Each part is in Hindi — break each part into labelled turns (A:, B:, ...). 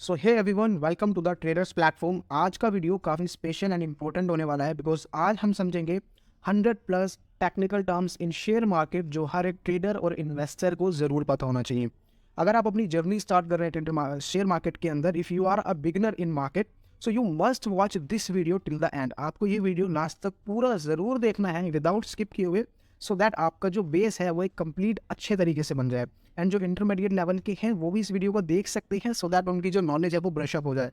A: So hey everyone, welcome to the traders platform. आज का वीडियो काफ़ी स्पेशल एंड इंपॉर्टेंट होने वाला है बिकॉज आज हम समझेंगे 100 plus technical terms in share market जो हर एक ट्रेडर और इन्वेस्टर को ज़रूर पता होना चाहिए। अगर आप अपनी जर्नी स्टार्ट कर रहे हैं शेयर मार्केट के अंदर, if you are a beginner in market, so you must watch this video till the end. आपको ये वीडियो लास्ट तक पूरा ज़रूर देखना है विदाउट स्किप किए हुए, सो दैट आपका जो बेस है वो एक कंप्लीट अच्छे तरीके से बन जाए। एंड जो इंटरमीडिएट लेवल के हैं वो भी इस वीडियो को देख सकते हैं, सो दैट उनकी जो नॉलेज है वो ब्रश अप हो जाए।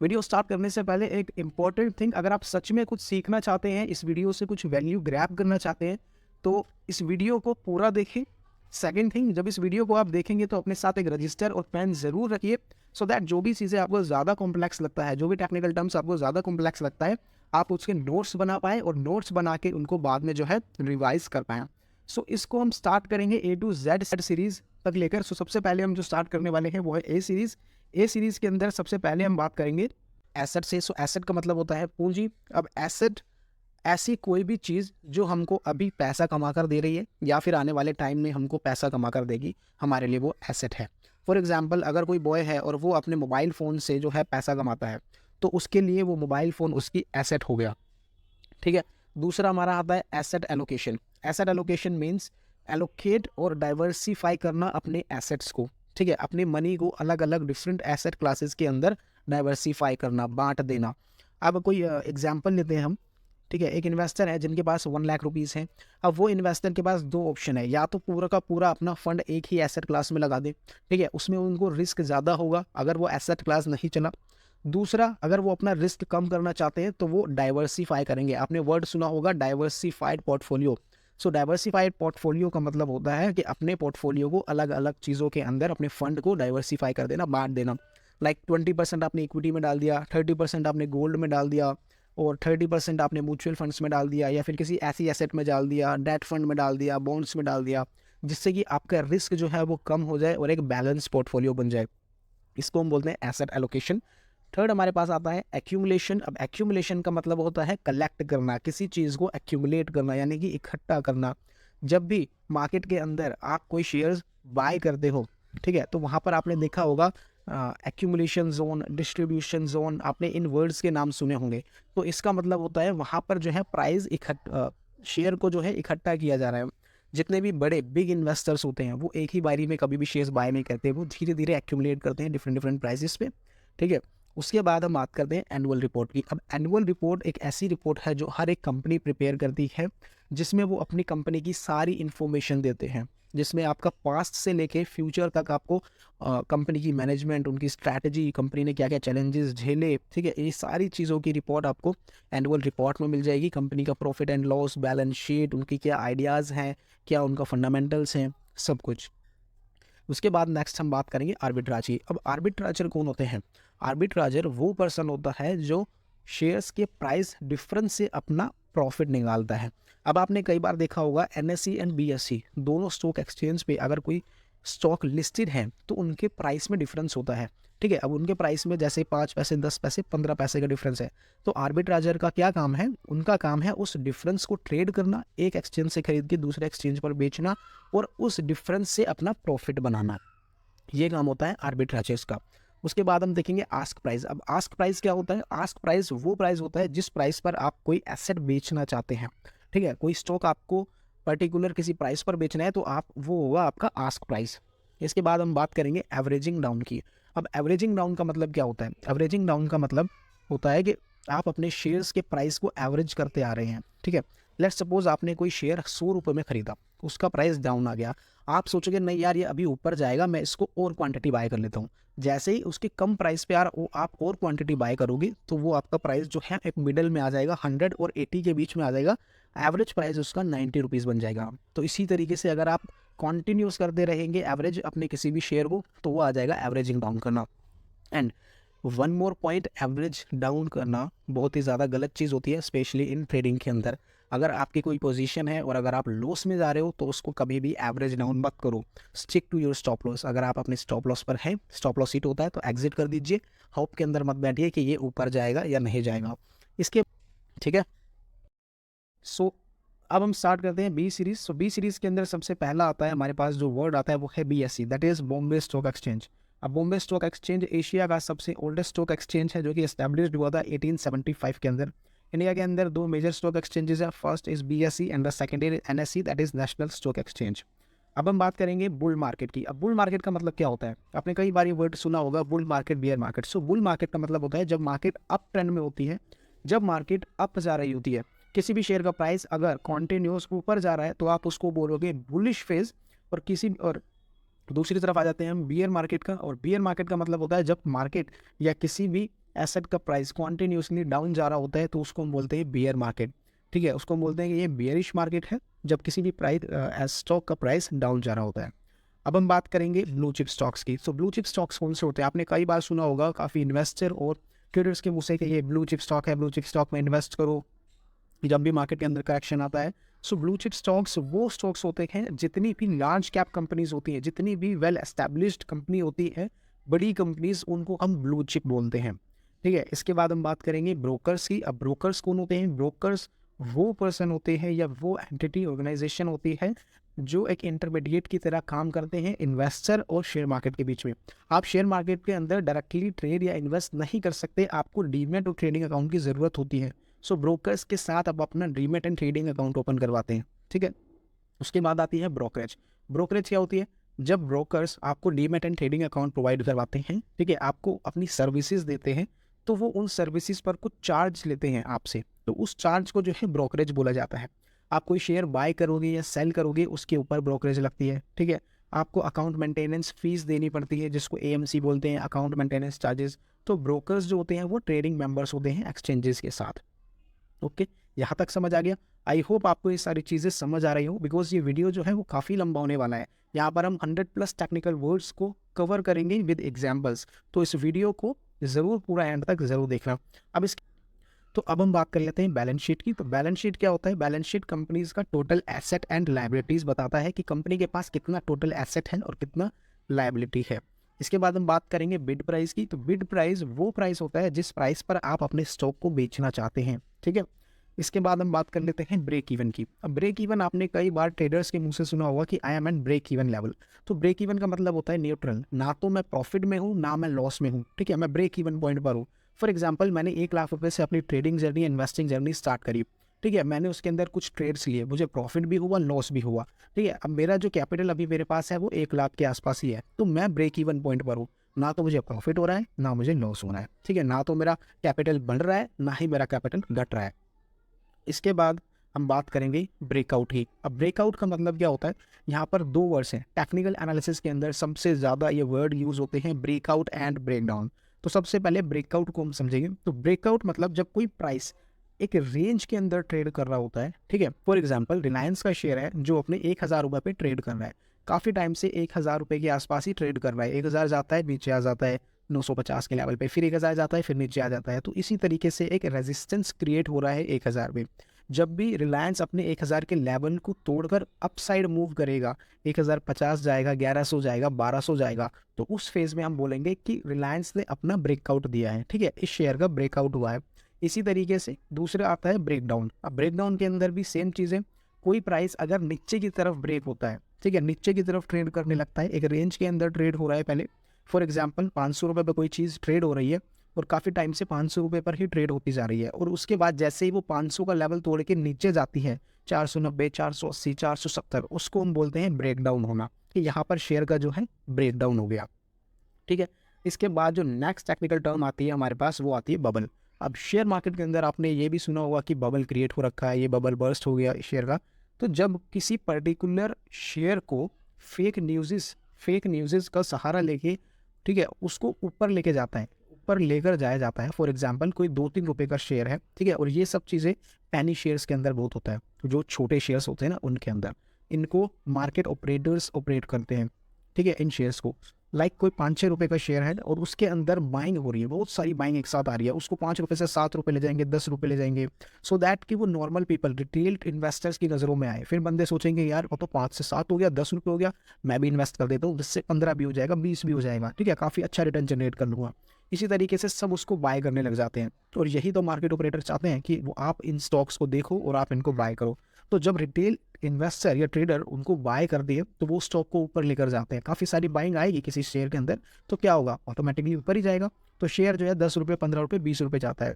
A: वीडियो स्टार्ट करने से पहले एक इंपॉर्टेंट थिंग, अगर आप सच में कुछ सीखना चाहते हैं, इस वीडियो से कुछ वैल्यू ग्रैब करना चाहते हैं, तो इस वीडियो को पूरा देखें। सेकेंड थिंग, जब इस वीडियो को आप देखेंगे तो अपने साथ एक रजिस्टर और पेन ज़रूर रखिए, सो दैट जो भी चीज़ें आपको ज़्यादा कॉम्प्लेक्स लगता है, जो भी टेक्निकल टर्म्स आपको ज़्यादा कॉम्प्लेक्स लगता है, आप उसके नोट्स बना पाएँ और नोट्स बना के उनको बाद में जो है रिवाइज कर पाएँ। सो इसको हम स्टार्ट करेंगे ए टू जेड सीरीज़ तक लेकर। सो सबसे पहले हम जो स्टार्ट करने वाले हैं वो है ए सीरीज़। ए सीरीज़ के अंदर सबसे पहले हम बात करेंगे एसेट से। सो एसेट का मतलब होता है पूंजी। अब एसेट ऐसी कोई भी चीज़ जो हमको अभी पैसा कमा कर दे रही है या फिर आने वाले टाइम में हमको पैसा कमा कर देगी, हमारे लिए वो एसेट है। फॉर एग्जांपल, अगर कोई बॉय है और वो अपने मोबाइल फ़ोन से जो है पैसा कमाता है, तो उसके लिए वो मोबाइल फ़ोन उसकी एसेट हो गया। ठीक है। दूसरा हमारा आता है asset allocation. Asset allocation means allocate और डाइवर्सिफाई करना अपने एसेट्स को। ठीक है, अपने मनी को अलग अलग डिफरेंट एसेट क्लासेस के अंदर डाइवर्सिफाई करना, बांट देना। अब कोई एग्जांपल लेते हैं हम। ठीक है, एक इन्वेस्टर है जिनके पास 1 लाख रुपीज़ हैं। अब वो इन्वेस्टर के पास दो ऑप्शन है, या तो पूरा का पूरा अपना फंड एक ही एसेट क्लास में लगा दे। ठीक है, उसमें उनको रिस्क ज़्यादा होगा अगर वो एसेट क्लास नहीं चला। दूसरा, अगर वो अपना रिस्क कम करना चाहते हैं तो वो डाइवर्सिफाई करेंगे। आपने वर्ड सुना होगा डाइवर्सिफाइड पोर्टफोलियो। सो डाइवर्सिफाइड पोर्टफोलियो का मतलब होता है कि अपने पोर्टफोलियो को अलग अलग चीज़ों के अंदर अपने फंड को डाइवर्सिफाई कर देना, बांट देना। लाइक 20% आपने इक्विटी में डाल दिया, 30% आपने गोल्ड में डाल दिया, और 30% आपने म्यूचुअल फंड्स में डाल दिया, या फिर किसी ऐसी एसेट में डाल दिया, डेट फंड में डाल दिया, बॉन्ड्स में डाल दिया, जिससे कि आपका रिस्क जो है वो कम हो जाए और एक बैलेंस पोर्टफोलियो बन जाए। इसको हम बोलते हैं एसेट एलोकेशन। थर्ड हमारे पास आता है एक्यूमुलेशन। अब एक्यूमुलेशन का मतलब होता है कलेक्ट करना, किसी चीज़ को एक्यूमुलेट करना, यानी कि इकट्ठा करना। जब भी मार्केट के अंदर आप कोई शेयर्स बाय करते हो, ठीक है, तो वहाँ पर आपने देखा होगा एक्यूमुलेशन जोन, डिस्ट्रीब्यूशन जोन, आपने इन वर्ड्स के नाम सुने होंगे। तो इसका मतलब होता है वहाँ पर जो है प्राइस शेयर को जो है इकट्ठा किया जा रहा है। जितने भी बड़े बिग इन्वेस्टर्स होते हैं वो एक ही बारी में कभी भी शेयर्स बाय नहीं करते, वो धीरे धीरे एक्यूमुलेट करते हैं डिफरेंट डिफरेंट प्राइसेस पे। ठीक है। उसके बाद हम बात करते हैं एनुअल रिपोर्ट की। अब एनुअल रिपोर्ट एक ऐसी रिपोर्ट है जो हर एक कंपनी प्रिपेयर करती है, जिसमें वो अपनी कंपनी की सारी इन्फॉर्मेशन देते हैं, जिसमें आपका पास्ट से लेके फ्यूचर तक आपको कंपनी की मैनेजमेंट, उनकी स्ट्रैटेजी, कंपनी ने क्या क्या चैलेंजेस झेले, ठीक है, ये सारी चीज़ों की रिपोर्ट आपको एनुअल रिपोर्ट में मिल जाएगी। कंपनी का profit and loss, balance sheet, उनकी क्या आइडियाज़ हैं, क्या उनका फंडामेंटल्स हैं, सब कुछ। उसके बाद नेक्स्ट हम बात करेंगे आर्बिट्राज की। अब आर्बिट्राजर कौन होते हैं? आर्बिट्राजर वो पर्सन होता है जो शेयर्स के प्राइस डिफरेंस से अपना प्रॉफिट निकालता है। अब आपने कई बार देखा होगा एनएससी एंड बीएससी दोनों स्टॉक एक्सचेंज पे अगर कोई स्टॉक लिस्टेड है तो उनके प्राइस में डिफरेंस होता है। ठीक है, अब उनके प्राइस में जैसे 5 पैसे, 10 पैसे, 15 पैसे का डिफरेंस है, तो आर्बिट्राजर का क्या काम है? उनका काम है उस डिफरेंस को ट्रेड करना, एक एक्सचेंज से खरीद के दूसरे एक्सचेंज पर बेचना और उस डिफरेंस से अपना प्रॉफिट बनाना। ये काम होता है आर्बिट्राजर्स का। उसके बाद हम देखेंगे आस्क प्राइस। अब आस्क प्राइस क्या होता है? आस्क प्राइस वो प्राइस होता है जिस प्राइस पर आप कोई एसेट बेचना चाहते हैं। ठीक है, कोई स्टॉक आपको पर्टिकुलर किसी प्राइस पर बेचना है तो आप वो होगा आपका आस्क प्राइस। इसके बाद हम बात करेंगे एवरेजिंग डाउन की। अब एवरेजिंग डाउन का मतलब क्या होता है? एवरेजिंग डाउन का मतलब होता है कि आप अपने शेयर्स के प्राइस को एवरेज करते आ रहे हैं। ठीक है, लेट्स सपोज आपने कोई शेयर 100 रुपये में खरीदा, उसका प्राइस डाउन आ गया। आप सोचोगे नहीं यार ये अभी ऊपर जाएगा, मैं इसको और क्वांटिटी बाय कर लेता हूँ। जैसे ही उसके कम प्राइस पे यार वो आप और क्वांटिटी बाय करोगे तो वो आपका प्राइस जो है एक मिडल में आ जाएगा, 100 और 80 के बीच में आ जाएगा। एवरेज प्राइस उसका 90 रुपीज़ बन जाएगा। तो इसी तरीके से अगर आप कॉन्टिन्यूस करते रहेंगे एवरेज अपने किसी भी शेयर को, तो वो आ जाएगा एवरेजिंग डाउन करना। And one more point, average down करना बहुत ही ज़्यादा गलत चीज़ होती है, स्पेशली इन ट्रेडिंग के अंदर। अगर आपकी कोई पोजीशन है और अगर आप लॉस में जा रहे हो तो उसको कभी भी एवरेज डाउन मत करो। Stick to your stop loss. अगर आप अपने स्टॉप लॉस पर हैं, स्टॉप लॉस हिट होता है तो एग्जिट कर दीजिए। होप के अंदर मत बैठिए कि ये ऊपर जाएगा या नहीं जाएगा इसके। ठीक है, सो अब हम स्टार्ट करते हैं बी सीरीज। सो बी सीरीज के अंदर सबसे पहला आता है हमारे पास जो वर्ड आता है वो है BSc, that is Bombay stock exchange. अब बॉम्बे स्टॉक एक्सचेंज एशिया का सबसे ओल्डेस्ट स्टॉक एक्सचेंज है, जो कि एस्टैब्लिश्ड हुआ था 1875 के अंदर। इंडिया के अंदर दो मेजर स्टॉक एक्सचेंजेस है, first is BSE and the second is NSE, that is national stock exchange. अब हम बात करेंगे बुल मार्केट की। अब बुल मार्केट का मतलब क्या होता है? आपने कई बार ये वर्ड सुना होगा, बुल मार्केट, बियर मार्केट। सो बुल मार्केट का मतलब होता है जब मार्केट अप ट्रेंड में होती है, जब मार्केट अप जा रही होती है, किसी भी शेयर का प्राइस अगर कॉन्टिन्यूस ऊपर जा रहा है तो आप उसको बोलोगे बुलिश फेज। और दूसरी तरफ आ जाते हैं हम बियर मार्केट का, और बियर मार्केट का मतलब होता है जब मार्केट या किसी भी एसेट का प्राइस कॉन्टिन्यूसली डाउन जा रहा होता है तो उसको हम बोलते हैं बियर मार्केट। ठीक है, उसको हम बोलते हैं कि ये बियरिश मार्केट है जब किसी भी प्राइस स्टॉक का प्राइस डाउन जा रहा होता है। अब हम बात करेंगे ब्लू चिप स्टॉक्स की। सो ब्लू चिप स्टॉक्स कौन से होते हैं? आपने कई बार सुना होगा काफ़ी इन्वेस्टर और ट्रेडर्स के मुँह से कि ये ब्लू चिप स्टॉक है, ब्लू चिप स्टॉक में इन्वेस्ट करो जब भी मार्केट के अंदर करेक्शन आता है। सो ब्लू चिप स्टॉक्स वो स्टॉक्स होते हैं, जितनी भी लार्ज कैप कंपनीज होती हैं, जितनी भी वेल एस्टैब्लिश्ड कंपनी होती है, बड़ी कंपनीज, उनको हम ब्लू चिप बोलते हैं। ठीक है, इसके बाद हम बात करेंगे ब्रोकर्स की। अब ब्रोकर्स कौन होते हैं? ब्रोकर्स वो पर्सन होते हैं या वो एंटिटी, ऑर्गेनाइजेशन होती है जो एक इंटरमीडिएट की तरह काम करते हैं इन्वेस्टर और शेयर मार्केट के बीच में। आप शेयर मार्केट के अंदर डायरेक्टली ट्रेड या इन्वेस्ट नहीं कर सकते, आपको डीमैट और ट्रेडिंग अकाउंट की ज़रूरत होती है। सो ब्रोकर्स के साथ आप अपना demat and trading account open करवाते हैं। ठीक है, उसके बाद आती है ब्रोकरेज। ब्रोकरेज क्या होती है? जब ब्रोकर्स आपको demat and trading account provide करवाते हैं, ठीक है, आपको अपनी सर्विसेज देते हैं, तो वो उन सर्विसेज पर कुछ चार्ज लेते हैं आपसे, तो उस चार्ज को जो है ब्रोकरेज बोला जाता है। आप कोई शेयर बाय करोगे या सेल करोगे, उसके ऊपर ब्रोकरेज लगती है। ठीक है, आपको अकाउंट मेंटेनेंस फीस देनी पड़ती है, जिसको AMC बोलते हैं, अकाउंट मेंटेनेंस चार्जेस। तो ब्रोकर्स जो होते हैं वो ट्रेडिंग मेंबर्स होते हैं एक्सचेंजेस के साथ। ओके, यहाँ तक समझ आ गया? आई होप आपको ये सारी चीज़ें समझ आ रही हो, बिकॉज ये वीडियो जो है वो काफ़ी लंबा होने वाला है। यहाँ पर हम 100+ टेक्निकल वर्ड्स को कवर करेंगे विद एग्जाम्पल्स, तो इस वीडियो को ज़रूर पूरा एंड तक ज़रूर देखना। अब हम बात कर लेते हैं बैलेंस शीट की। तो बैलेंस शीट क्या होता है? बैलेंस शीट कंपनीज का टोटल एसेट एंड लायबिलिटीज बताता है कि कंपनी के पास कितना टोटल एसेट है और कितना लायबिलिटी है। इसके बाद हम बात करेंगे बिड प्राइस की। तो बिड प्राइस वो प्राइस होता है जिस प्राइस पर आप अपने स्टॉक को बेचना चाहते हैं। ठीक है, इसके बाद हम बात कर लेते हैं ब्रेक इवन की। अब ब्रेक इवन आपने कई बार ट्रेडर्स के मुंह से सुना होगा कि I am in break even level. तो ब्रेक इवन का मतलब होता है न्यूट्रल, ना तो मैं प्रॉफिट में हूँ ना मैं लॉस में हूँ। ठीक है, मैं ब्रेक इवन पॉइंट पर हूँ। फॉर एग्जाम्पल, मैंने 1 लाख रुपये से अपनी trading journey, investing journey start करी। ठीक है, मैंने उसके अंदर कुछ ट्रेड्स लिए, मुझे प्रॉफिट भी हुआ, लॉस भी हुआ। ठीक है, अब मेरा जो कैपिटल अभी मेरे पास है वो 1 लाख के आसपास ही है, तो मैं ब्रेक इवन पॉइंट पर हूँ। ना तो मुझे प्रॉफिट हो रहा है ना मुझे लॉस हो रहा है। ठीक है, ना तो मेरा कैपिटल बढ़ रहा है ना ही मेरा कैपिटल घट रहा है। इसके बाद हम बात करेंगे ब्रेकआउट की। अब ब्रेकआउट का मतलब क्या होता है? यहाँ पर 2 वर्ड्स हैं। टेक्निकल एनालिसिस के अंदर सबसे ज़्यादा ये वर्ड यूज़ होते हैं, ब्रेकआउट एंड ब्रेकडाउन। तो सबसे पहले ब्रेकआउट को हम समझेंगे। तो ब्रेकआउट मतलब जब कोई प्राइस एक रेंज के अंदर ट्रेड कर रहा होता है। ठीक है, फॉर एग्जांपल रिलायंस का शेयर है जो अपने 1,000 रुपये पे ट्रेड कर रहा है, काफ़ी टाइम से 1,000 रुपये के आसपास ही ट्रेड कर रहा है। 1,000 जाता है, नीचे आ जाता है 950 के लेवल पे, फिर 1,000 जाता है, फिर नीचे आ जाता है। तो इसी तरीके से एक रेजिस्टेंस क्रिएट हो रहा है 1,000 पे। जब भी रिलायंस अपने 1,000 के लेवल को तोड़कर अपसाइड मूव करेगा, 1,050 जाएगा, 1,100 जाएगा, 1,200 जाएगा, तो उस फेज में हम बोलेंगे कि रिलायंस ने अपना ब्रेकआउट दिया है। ठीक है, इस शेयर का ब्रेकआउट हुआ है। इसी तरीके से दूसरा आता है ब्रेकडाउन। अब ब्रेकडाउन के अंदर भी सेम चीज़ें, कोई प्राइस अगर नीचे की तरफ ब्रेक होता है, ठीक है, नीचे की तरफ ट्रेड करने लगता है, एक रेंज के अंदर ट्रेड हो रहा है पहले, फॉर एग्जांपल 500 रुपये पर कोई चीज़ ट्रेड हो रही है और काफ़ी टाइम से 500 रुपये पर ही ट्रेड होती जा रही है, और उसके बाद जैसे ही वो 500 का लेवल तोड़ के नीचे जाती है 490, 480, 470, उसको हम बोलते हैं ब्रेकडाउन होना, कि यहाँ पर शेयर का जो है ब्रेकडाउन हो गया। ठीक है, इसके बाद जो नेक्स्ट टेक्निकल टर्म आती है हमारे पास, वो आती है बबल। अब शेयर मार्केट के अंदर आपने ये भी सुना होगा कि बबल क्रिएट हो रखा है, ये बबल बर्स्ट हो गया शेयर का। तो जब किसी पर्टिकुलर शेयर को फेक न्यूज़ का सहारा लेके, ठीक है, उसको ऊपर लेके जाता है, ऊपर लेकर जाया जाता है। फॉर एग्जांपल कोई 2-3 रुपये का शेयर है, ठीक है, और ये सब चीज़ें पैनी शेयर्स के अंदर बहुत होता है, जो छोटे शेयर्स होते हैं ना उनके अंदर, इनको मार्केट ऑपरेटर्स ऑपरेट करते हैं। ठीक है, इन शेयर्स को, लाइक कोई 5-6 रुपये का शेयर है और उसके अंदर बाइंग हो रही है, बहुत सारी बाइंग एक साथ आ रही है, उसको 5 रुपये से 7 रुपये ले जाएंगे, 10 रुपये ले जाएंगे, सो दैट कि वो नॉर्मल पीपल, रिटेल इन्वेस्टर्स की नज़रों में आए। फिर बंदे सोचेंगे यार वो तो 5 से 7 हो गया, 10 रुपये हो गया, मैं भी इन्वेस्ट कर देता हूँ, 10 से 15 भी हो जाएगा, 20 भी हो जाएगा, ठीक है, काफ़ी अच्छा रिटर्न जनरेट कर लूँगा। इसी तरीके से सब उसको बाय करने लग जाते हैं, और यही तो मार्केट ऑपरेटर चाहते हैं कि वो आप इन स्टॉक्स को देखो और आप इनको बाय करो। तो जब रिटेल इन्वेस्टर या ट्रेडर उनको बाय कर दिए तो वो स्टॉक को ऊपर लेकर जाते हैं। काफ़ी सारी बाइंग आएगी किसी शेयर के अंदर तो क्या होगा, ऑटोमेटिकली ऊपर ही जाएगा। तो शेयर जो है 10 रुपये, 15 रुपये, 20 रुपये जाता है।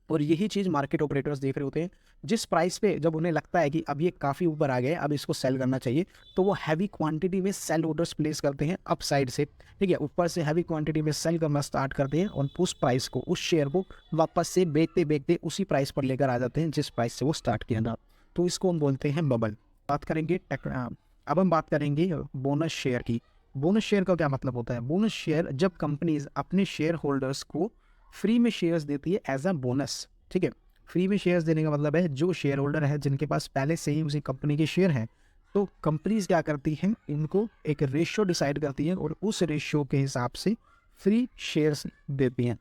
A: और यही चीज़ मार्केट ऑपरेटर्स देख रहे होते हैं। जिस प्राइस पे जब उन्हें लगता है कि अब ये काफ़ी ऊपर आ गया, अब इसको सेल करना चाहिए, तो वो हैवी क्वांटिटी में सेल ऑर्डर्स प्लेस करते हैं अप साइड से, ठीक है, ऊपर से हैवी क्वांटिटी में सेल करना स्टार्ट करते हैं और उस प्राइस को, उस शेयर को वापस से बेचते बेचते उसी प्राइस पर लेकर आ जाते हैं जिस प्राइस से वो स्टार्ट किया था। तो इसको हम बोलते हैं बबल। बात करेंगे अब हम बात करेंगे बोनस शेयर की। बोनस शेयर का क्या मतलब होता है? बोनस शेयर जब कंपनीज अपने शेयर होल्डर्स को फ्री में शेयर्स देती है एज अ बोनस, ठीक है। फ्री में शेयर्स देने का मतलब है जो शेयर होल्डर है जिनके पास पहले से ही उसी कंपनी के शेयर हैं, तो कंपनीज क्या करती हैं, इनको एक रेशियो डिसाइड करती हैं और उस रेशियो के हिसाब से फ्री शेयर्स देती हैं,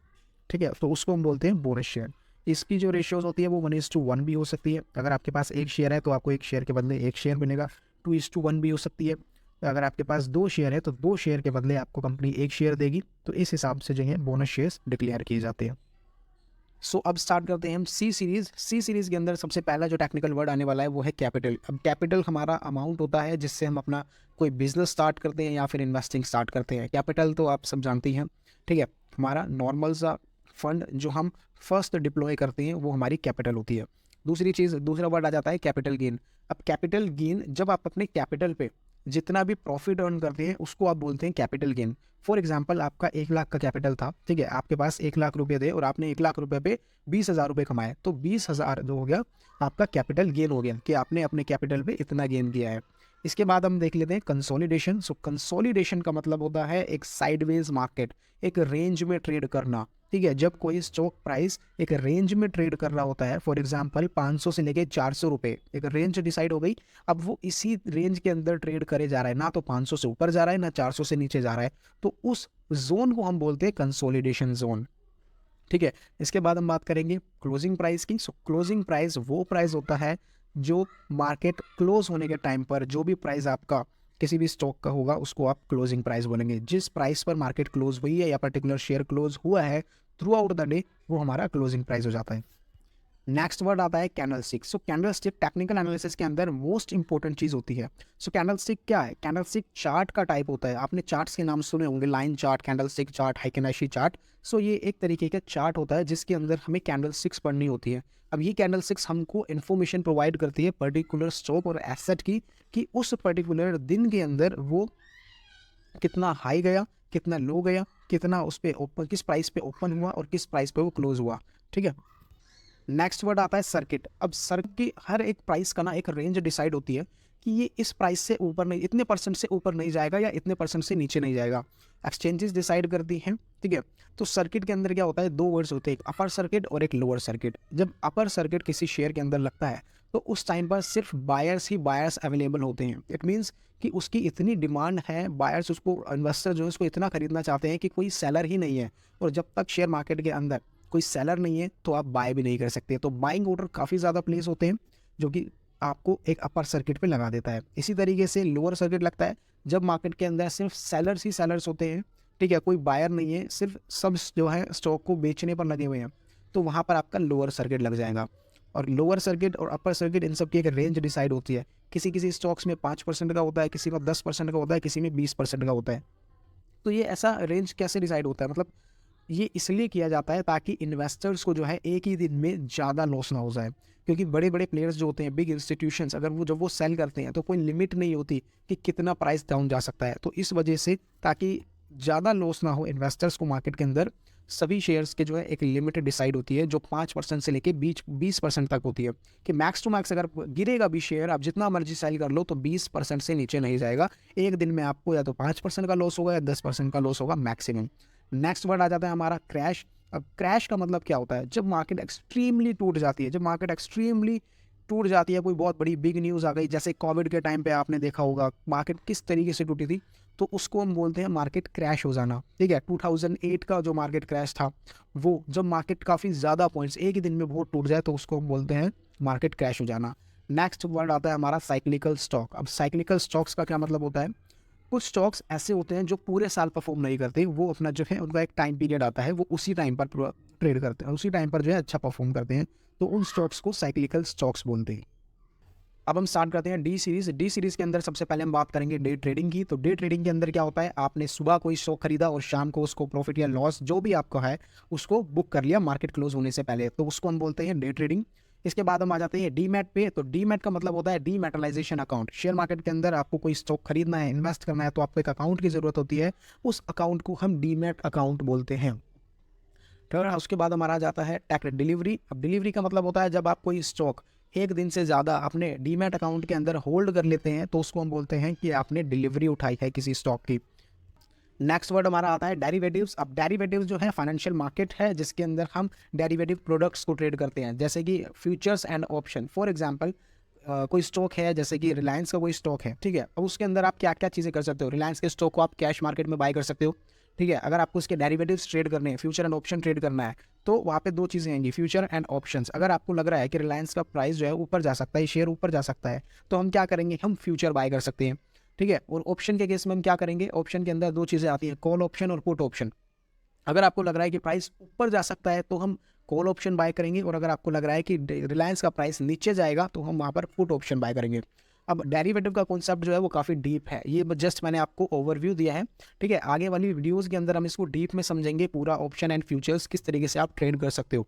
A: ठीक है। तो उसको हम बोलते हैं बोनस शेयर। इसकी जो रेशियोज होती है वो 1:1 भी हो सकती है। अगर आपके पास एक शेयर है तो आपको एक शेयर के बदले एक शेयर मिलेगा। 2:1 भी हो सकती है। अगर आपके पास 2 शेयर है तो 2 शेयर के बदले आपको कंपनी एक शेयर देगी। तो इस हिसाब से जो है बोनस शेयर्स डिक्लेयर किए जाते हैं। सो अब स्टार्ट करते हैं हम सी सीरीज़। सी सीरीज़ के अंदर सबसे पहला जो टेक्निकल वर्ड आने वाला है वो है कैपिटल। अब कैपिटल हमारा अमाउंट होता है जिससे हम अपना कोई बिजनेस स्टार्ट करते हैं या फिर इन्वेस्टिंग स्टार्ट करते हैं। कैपिटल तो आप सब जानते हैं, ठीक है। हमारा नॉर्मल सा फंड जो हम फर्स्ट डिप्लॉय करते हैं वो हमारी कैपिटल होती है। दूसरी चीज़, दूसरा वर्ड आ जाता है कैपिटल गेन। अब कैपिटल गेन जब आप अपने कैपिटल पे जितना भी प्रॉफिट अर्न करते हैं उसको आप बोलते हैं कैपिटल गेन। फॉर एग्जांपल आपका 1 लाख का कैपिटल था, ठीक है, आपके पास 1 लाख रुपए थे और आपने 1 लाख रुपए पे 20,000 रुपये कमाए, तो 20,000 जो हो गया आपका कैपिटल गेन हो गया कि आपने अपने कैपिटल पे इतना गेन किया है। इसके बाद हम देख लेते हैं कंसोलिडेशन। सो कंसोलिडेशन का मतलब होता है एक साइडवेज मार्केट, एक रेंज में ट्रेड करना, ठीक है। जब कोई स्टॉक प्राइस एक रेंज में ट्रेड कर रहा होता है, फॉर एग्जांपल 500 से लेके 400 रुपये, एक रेंज डिसाइड हो गई, अब वो इसी रेंज के अंदर ट्रेड करे जा रहा है, ना तो 500 से ऊपर जा रहा है ना 400 से नीचे जा रहा है, तो उस जोन को हम बोलते हैं कंसोलिडेशन जोन, ठीक है। इसके बाद हम बात करेंगे क्लोजिंग प्राइस की। सो क्लोजिंग प्राइस वो प्राइस होता है जो मार्केट क्लोज होने के टाइम पर जो भी प्राइस आपका किसी भी स्टॉक का होगा उसको आप क्लोजिंग प्राइस बोलेंगे। जिस प्राइस पर मार्केट क्लोज हुई है या पर्टिकुलर शेयर क्लोज हुआ है थ्रू आउट द डे, वो हमारा क्लोजिंग प्राइस हो जाता है। नेक्स्ट वर्ड आता है कैंडलस्टिक। सो कैंडलस्टिक टेक्निकल एनालिसिस के अंदर मोस्ट इंपॉर्टेंट चीज़ होती है। सो कैंडलस्टिक क्या है? कैंडलस्टिक चार्ट का टाइप होता है। आपने चार्ट्स के नाम सुने होंगे, line chart, candlestick chart, Heikin Ashi chart. So ये एक तरीके का चार्ट होता है जिसके अंदर हमें कैंडलस्टिक्स पढ़नी होती है। अब ये कैंडलस्टिक्स हमको इन्फॉर्मेशन प्रोवाइड करती है पर्टिकुलर स्टॉक और एसेट की, कि उस पर्टिकुलर दिन के अंदर वो कितना हाई गया, कितना लो गया, कितना उस पर ओपन, किस प्राइस पे ओपन हुआ और किस प्राइस पे वो क्लोज हुआ, ठीक है। नेक्स्ट वर्ड आता है सर्किट। अब सर्किट की हर एक प्राइस का ना एक रेंज डिसाइड होती है कि ये इस प्राइस से ऊपर नहीं, इतने परसेंट से ऊपर नहीं जाएगा या इतने परसेंट से नीचे नहीं जाएगा। एक्सचेंजेस डिसाइड करती हैं, ठीक है। तो सर्किट के अंदर क्या होता है, 2 वर्ड्स होते हैं, एक अपर सर्किट और एक लोअर सर्किट। जब अपर सर्किट किसी शेयर के अंदर लगता है तो उस टाइम पर सिर्फ बायर्स ही बायर्स अवेलेबल होते हैं। इट मीन्स कि उसकी इतनी डिमांड है, बायर्स उसको, इन्वेस्टर जो है उसको इतना खरीदना चाहते हैं कि कोई सेलर ही नहीं है। और जब तक शेयर मार्केट के अंदर कोई सेलर नहीं है तो आप बाय भी नहीं कर सकते। तो बाइंग ऑर्डर काफ़ी ज़्यादा प्लेस होते हैं जो कि आपको एक अपर सर्किट पे लगा देता है। इसी तरीके से लोअर सर्किट लगता है जब मार्केट के अंदर सिर्फ सेलर्स ही सेलर्स होते हैं, ठीक है, कोई बायर नहीं है, सिर्फ सब जो है स्टॉक को बेचने पर लगे हुए हैं, तो वहाँ पर आपका लोअर सर्किट लग जाएगा। और लोअर सर्किट और अपर सर्किट इन सब की एक रेंज डिसाइड होती है। किसी किसी स्टॉक्स में 5% का होता है, किसी का 10% का होता है, किसी में 20% का होता है। तो ये ऐसा रेंज कैसे डिसाइड होता है, मतलब ये इसलिए किया जाता है ताकि इन्वेस्टर्स को जो है एक ही दिन में ज़्यादा लॉस ना हो जाए। क्योंकि बड़े बड़े प्लेयर्स जो होते हैं, बिग इंस्टीट्यूशंस, अगर वो जब वो सेल करते हैं तो कोई लिमिट नहीं होती कि कितना प्राइस डाउन जा सकता है। तो इस वजह से ताकि ज़्यादा लॉस ना हो इन्वेस्टर्स को मार्केट के अंदर, सभी शेयर्स के जो है एक लिमिट डिसाइड होती है जो 5% से लेके 20% तक होती है, कि मैक्स टू मैक्स अगर गिरेगा भी शेयर, आप जितना मर्जी सेल कर लो तो 20% से नीचे नहीं जाएगा। एक दिन में आपको या तो 5% का लॉस होगा या 10% का लॉस होगा मैक्सिमम। नेक्स्ट वर्ड आ जाता है हमारा क्रैश। अब क्रैश का मतलब क्या होता है? जब मार्केट एक्सट्रीमली टूट जाती है। जब मार्केट एक्सट्रीमली टूट जाती है, कोई बहुत बड़ी बिग न्यूज़ आ गई, जैसे कोविड के टाइम पे आपने देखा होगा मार्केट किस तरीके से टूटी थी, तो उसको हम बोलते हैं मार्केट क्रैश हो जाना, ठीक है। 2008 का जो मार्केट क्रैश था, वो जब मार्केट काफ़ी ज़्यादा पॉइंट्स एक ही दिन में बहुत टूट जाए तो उसको हम बोलते हैं मार्केट क्रैश हो जाना। नेक्स्ट वर्ड आता है हमारा साइक्लिकल स्टॉक। अब साइक्लिकल स्टॉक्स का क्या मतलब होता है? कुछ स्टॉक्स ऐसे होते हैं जो पूरे साल परफॉर्म नहीं करते, वो अपना जो है उनका एक टाइम पीरियड आता है, वो उसी टाइम पर ट्रेड करते हैं, उसी टाइम पर जो है अच्छा परफॉर्म करते हैं, तो उन स्टॉक्स को साइक्लिकल स्टॉक्स बोलते हैं। अब हम स्टार्ट करते हैं डी सीरीज। डी सीरीज के अंदर सबसे पहले हम बात करेंगे डे ट्रेडिंग की। तो डे ट्रेडिंग के अंदर क्या होता है, आपने सुबह कोई स्टॉक खरीदा और शाम को उसको प्रॉफिट या लॉस जो भी आपका है उसको बुक कर लिया मार्केट क्लोज होने से पहले, तो उसको हम बोलते हैं डे ट्रेडिंग। इसके बाद हम आ जाते हैं डीमैट पे। तो डीमैट का मतलब होता है डीमेटलाइजेशन अकाउंट। शेयर मार्केट के अंदर आपको कोई स्टॉक खरीदना है, इन्वेस्ट करना है, तो आपको एक अकाउंट की जरूरत होती है, उस अकाउंट को हम डीमैट अकाउंट बोलते हैं। ठीक है, उसके बाद हमारा आ जाता है टेक डिलीवरी। अब डिलीवरी का मतलब होता है जब आप कोई स्टॉक एक दिन से ज़्यादा अपने डीमैट अकाउंट के अंदर होल्ड कर लेते हैं तो उसको हम बोलते हैं कि आपने डिलीवरी उठाई है किसी स्टॉक की। नेक्स्ट वर्ड हमारा आता है डेरिवेटिव्स। अब डेरिवेटिव्स जो है फाइनेंशियल मार्केट है जिसके अंदर हम डेरिवेटिव प्रोडक्ट्स को ट्रेड करते हैं, जैसे कि futures and option. For example कोई स्टॉक है, जैसे कि रिलायंस का कोई स्टॉक है, ठीक है, अब उसके अंदर आप क्या क्या चीज़ें कर सकते हो। रिलायंस के स्टॉक को आप कैश मार्केट में बाय कर सकते हो, ठीक है। अगर आपको उसके डेरिवेटिव्स ट्रेड करने हैं, फ्यूचर एंड ऑप्शन ट्रेड करना है, तो वहाँ पे दो चीज़ें आएंगी, फ्यूचर एंड ऑप्शंस। अगर आपको लग रहा है कि रिलायंस का प्राइस जो है ऊपर जा सकता है, शेयर ऊपर जा सकता है, तो हम क्या करेंगे, हम फ्यूचर बाय कर सकते हैं, ठीक है। और ऑप्शन के केस में हम क्या करेंगे, ऑप्शन के अंदर दो चीज़ें आती हैं, कॉल ऑप्शन और पुट ऑप्शन। अगर आपको लग रहा है कि प्राइस ऊपर जा सकता है तो हम कॉल ऑप्शन बाय करेंगे, और अगर आपको लग रहा है कि रिलायंस का प्राइस नीचे जाएगा तो हम वहाँ पर पुट ऑप्शन बाय करेंगे। अब डेरिवेटिव का कॉन्सेप्ट जो है वो काफ़ी डीप है, ये जस्ट मैंने आपको ओवरव्यू दिया है, ठीक है। आगे वाली वीडियोज़ के अंदर हम इसको डीप में समझेंगे, पूरा ऑप्शन एंड फ्यूचर्स किस तरीके से आप ट्रेड कर सकते हो।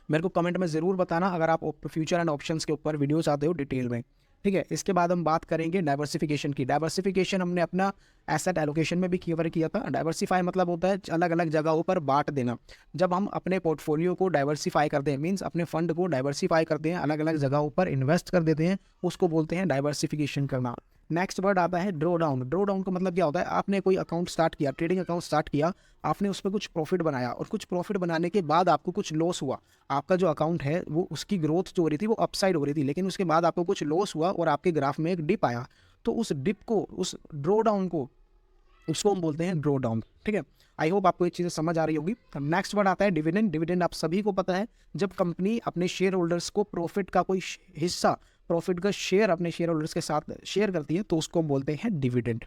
A: मेरे को कमेंट में ज़रूर बताना अगर आप फ्यूचर एंड ऑप्शंस के ऊपर वीडियो चाहते हो डिटेल में, ठीक है। इसके बाद हम बात करेंगे डाइवर्सिफिकेशन की। डाइवर्सिफिकेशन हमने अपना एसेट एलोकेशन में भी कवर किया था। डाइवर्सिफाई मतलब होता है अलग अलग जगहों पर बांट देना। जब हम अपने पोर्टफोलियो को डाइवर्सिफाई करते हैं, मीन्स अपने फंड को डाइवर्सिफाई करते हैं, अलग अलग जगहों पर इन्वेस्ट कर देते हैं, उसको बोलते हैं डाइवर्सिफिकेशन करना। नेक्स्ट वर्ड आता है ड्रॉ डाउन। ड्रॉ डाउन का मतलब क्या होता है, आपने कोई अकाउंट स्टार्ट किया, ट्रेडिंग अकाउंट स्टार्ट किया, आपने उस पर कुछ प्रॉफिट बनाया, और कुछ प्रॉफिट बनाने के बाद आपको कुछ लॉस हुआ। आपका जो अकाउंट है वो उसकी ग्रोथ जो हो रही थी वो अपसाइड हो रही थी, लेकिन उसके बाद आपको कुछ लॉस हुआ और आपके ग्राफ में एक डिप आया, तो उस डिप को, उस ड्रॉ डाउन को, उसको हम बोलते हैं ड्रॉ डाउन, ठीक है। आई होप आपको ये चीज़ें समझ आ रही होगी। नेक्स्ट वर्ड आता है डिविडेंड। डिविडेंड आप सभी को पता है, जब कंपनी अपने शेयर होल्डर्स को प्रॉफिट का कोई हिस्सा, प्रॉफिट का शेयर अपने शेयर होल्डर्स के साथ शेयर करती है तो उसको हम बोलते हैं डिविडेंड।